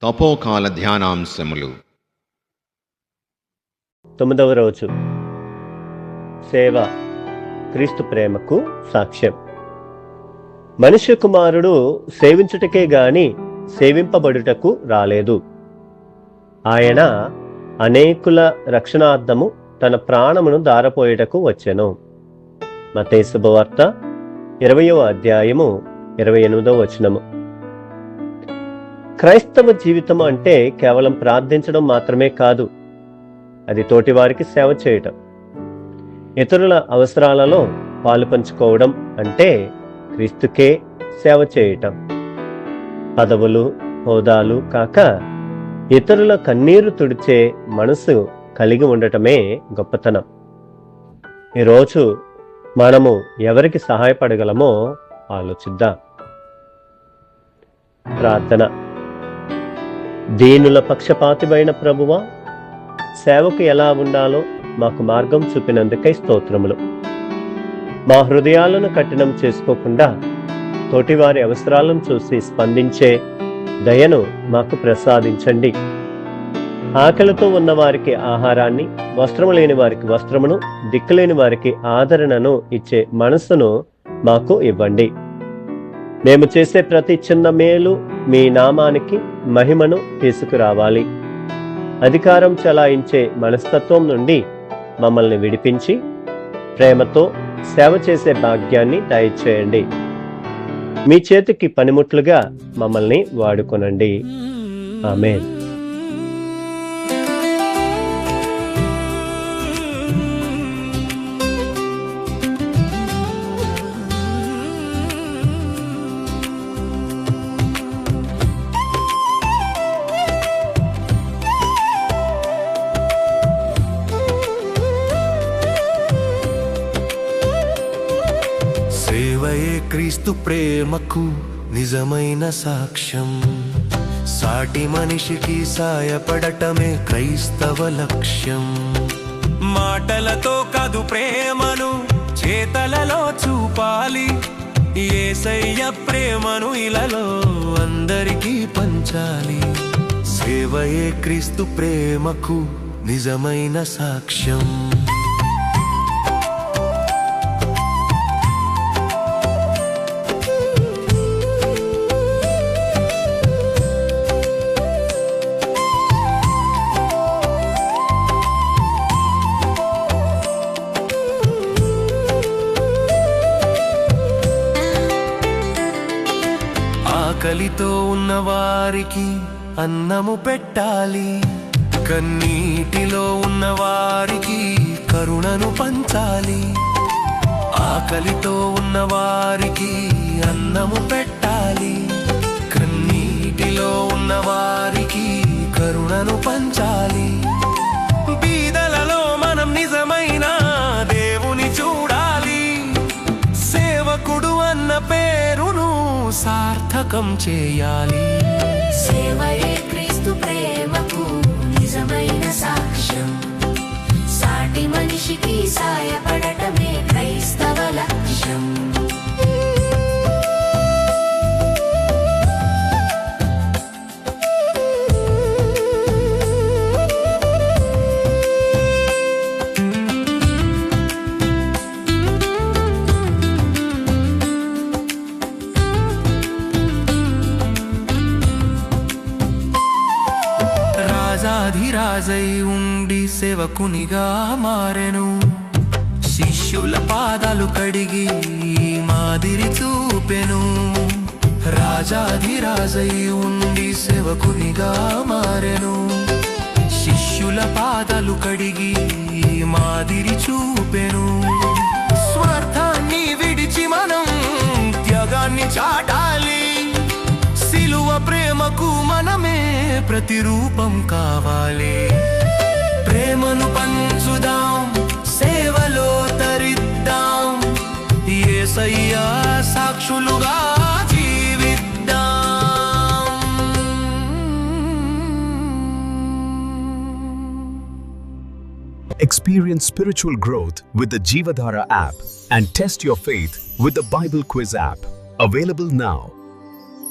తపోకాల ధ్యానాంశములు. 9వ రోజు. సేవ క్రీస్తు ప్రేమకు సాక్ష్యం. మనుష్య కుమారుడు సేవించుటకే గాని సేవింపబడుటకు రాలేదు. ఆయన అనేకుల రక్షణార్థము తన ప్రాణమును దారపోయుటకు వచ్చెను. మత్తయి శుభవార్త 20వ అధ్యాయము 28వ వచనము. క్రైస్తవ జీవితం అంటే కేవలం ప్రార్థించడం మాత్రమే కాదు, అది తోటివారికి సేవ చేయటం. ఇతరుల అవసరాలలో పాలు పంచుకోవడం అంటే క్రీస్తుకే సేవ చేయటం. పదవులు, హోదాలు కాక ఇతరుల కన్నీరు తుడిచే మనసు కలిగి ఉండటమే గొప్పతనం. ఈరోజు మనము ఎవరికి సహాయపడగలమో ఆలోచిద్దాం. ప్రార్థన. దీనుల పక్షపాతివైన ప్రభువా, సేవకు ఎలా ఉండాలో మాకు మార్గం చూపినందుకై స్తోత్రములు. మా హృదయాలను కఠినం చేసుకోకుండా తోటివారి అవసరాలను చూసి స్పందించే దయను మాకు ప్రసాదించండి. ఆకలితో ఉన్న వారికి ఆహారాన్ని, వస్త్రము లేని వారికి వస్త్రమును, దిక్కులేని వారికి ఆదరణను ఇచ్చే మనసును మాకు ఇవ్వండి. మేము చేసే ప్రతి చిన్న మేలు మీ నామానికి మహిమను తీసుకురావాలి. అధికారం చలాయించే మనస్తత్వం నుండి మమ్మల్ని విడిపించి ప్రేమతో సేవ చేసే భాగ్యాన్ని దయచేయండి. మీ చేతికి పనిముట్లుగా మమ్మల్ని వాడుకొనండి. ఆమేన్. సేవయే క్రీస్తు ప్రేమకు నిజమైన సాక్ష్యం. సాటి మనిషికి సాయపడటమే క్రైస్తవ లక్ష్యం. మాటలతో కాదు ప్రేమను చేతలలో చూపాలి. యేసయ్య ప్రేమను ఇలలో అందరికీ పంచాలి. సేవయే క్రీస్తు ప్రేమకు నిజమైన సాక్ష్యం. ఆకలితో ఉన్నవారికి అన్నము పెట్టాలి. కన్నీటిలో ఉన్నవారికి కరుణను పంచాలి. ఆకలితో ఉన్నవారికి అన్నము పెట్టాలి. కన్నీటిలో ఉన్నవారికి కరుణను పంచాలి. బీదలలో మనం నిజమైన దేవుని చూడాలి. సేవకుడు అన్న పేరును సార్థకం చేయాలి. సేవయే క్రీస్తు ప్రేమకు నిజమైన సాక్ష్యం. సాటి మనిషికి సాయపడటమే క్రైస్తవ లక్ష్యం. రాజాధిరాజై ఉండి సేవకునిగా మారెను. శిష్యుల పాదాలు కడిగి మాదిరి చూపెను. రాజాధిరాజై ఉండి సేవకునిగా మారెను. శిష్యుల పాదాలు కడిగి మాదిరి చూపెను. స్వార్థాన్ని విడిచి మనం త్యాగాన్ని చాటాలి. సిలువ ప్రేమకు మనమే ప్రతిరూపం కావాలి. ప్రేమను పంచుదాం, సేవలో తరిద్దాం. యేసయ్య సాక్షులుగా జీవిద్దాం. Experience spiritual growth with the Jeevadhara app and test your faith with the Bible Quiz app. Available now.